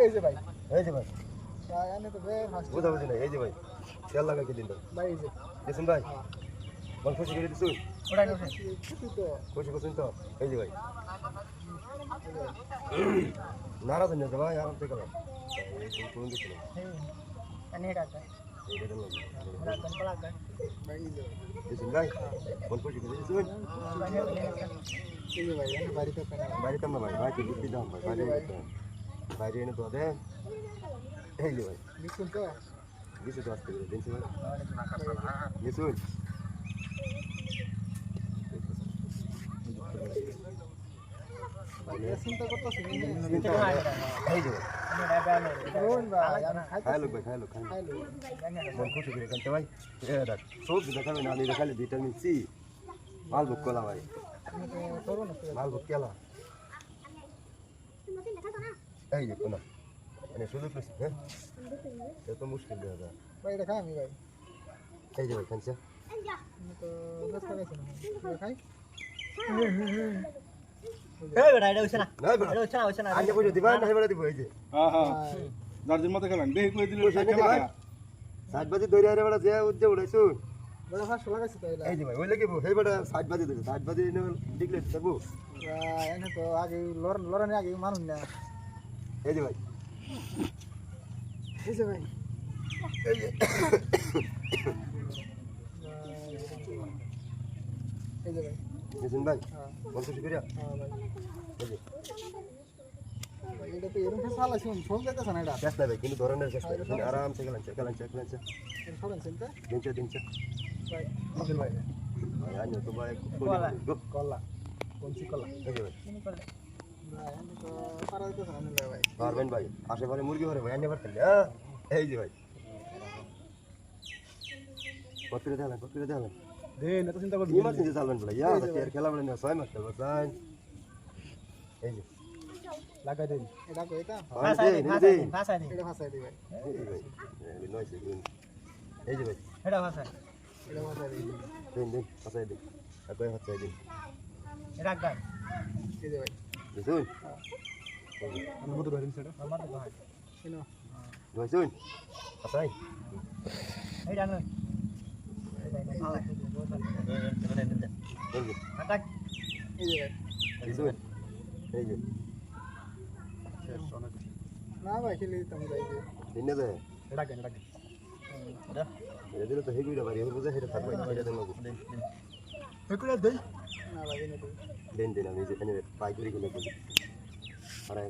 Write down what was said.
এই যে ভাই এই যে ভাই এনে তো বে ফার্স্ট বুঝা বুঝি না এই যে ভাই তেল লাগা কি দিন ভাই এই যে দিছেন ভাই বল খুশি করে দিছুন ওটা না খুশি তো খুশি করছেন তো এই যে ভাই নারাজ না ভাই আরাম থেকে ভাই এই কোন দিকে এনে ডাকা এই দেখেন ডাকা পলাকা ভাই এই যে দিছেন ভাই বল খুশি করে দিছুন এই যে ভাই এনে বাড়িতে কেন বাড়িতে না ভাই ভাই কি দিতে দাম ভাই বাইরে এনে তো দেন এই যে ভাই নিশ্চয় তো দিছে তো আসতে দিন ভাই দিছুন চিন্তা করতেছি এই যে রোন ভাই আমি খাই লোক ভাই খাই লোক বল খুশি করে কানতে ভাই এ দেখ সব দেখাবে না নিলে খালি ভিটামিন সি মাল বুক কলা ভাই মাল বুক কেলা এই যে কোনা মানে সুযোগ পেয়েছি হ্যাঁ এত মুশকিল দেওয়া যায় ভাই এটা খাই আমি ভাই এই যে ভাই খানছে তো বেশ খাইছে না খাই এই বেটা এটা হইছে না না ভাই এটা হইছে না আগে বুঝে দিবা না হেবারে দিব এই যে হ্যাঁ হ্যাঁ দার্জির মতো খেলাম দেখি কই দিল পয়সা নিতে ভাই 60 বাজে ধরে আরে বড় যে উজ্জে উড়াইছো বড় ফাঁস লাগাইছে তো এলা এই যে ভাই ওই লাগে হে বড় 60 বাজে ধরে 60 বাজে এনে দেখলে দেবো এনে তো আগে লড়ানি আগে মানুষ না এই যে ভাই এই যে ভাই এই যে এই যে ভাই নিছেন ভাই হ্যাঁ বল খুশি করিয়া হ্যাঁ ভাই এই যে ভাই এটা তো এরকম ফাঁস লাগাইছে ফোন যাইতেছে না এটা চেষ্টা ভাই কিন্তু ধরনের চেষ্টা আরাম থেকে খেলান সরেন চিন্তা দিনছে ভাই বুঝল ভাই ভাই আনি তো ভাই কলা কোনছি কলা এই যে ভাই ভাই আমি তো পারা যাইতেছে না ভাই পারবেন ভাই আশেপাশে মুরগি ঘরে ভাই আনি পারতেন হ্যাঁ এই যে ভাই কত করে দেবেন দে না তো চিন্তা করবি ইমার্জেন্সি চালবেন বলে ইয়া এর খেলা বলে না 6 মাস খেলবো সাইন এই যে লাগাই দেন এটা কই এটা ভাষা দি এটা ভাষাই দিই ভাই এই ভাই নয়ছে এই যে ভাই এটা ভাষা এটা ভাষাই দিই দিন পাসাই দিন একই হচ্ছে দিন এটা গান এই যে ভাই বুঝুন আমি মতো ধরেন সেটা আমার তো ভাই শুনো বুঝুন পাসাই এটা না এই যে আটাক এই যে ভাই বুঝুন এই যে না ভাই খেলে দিতাম ভাই যে দিনে দে এটা কেন এটা এটা দিলে তো হেগুইরা বাড়ি হবে বুঝা সেটা থাকবে এটা দেন লাগু একুলা দেই না ভাই এনে দেই দেন আমি যে এনে পাই করে গেলে বলি আরাই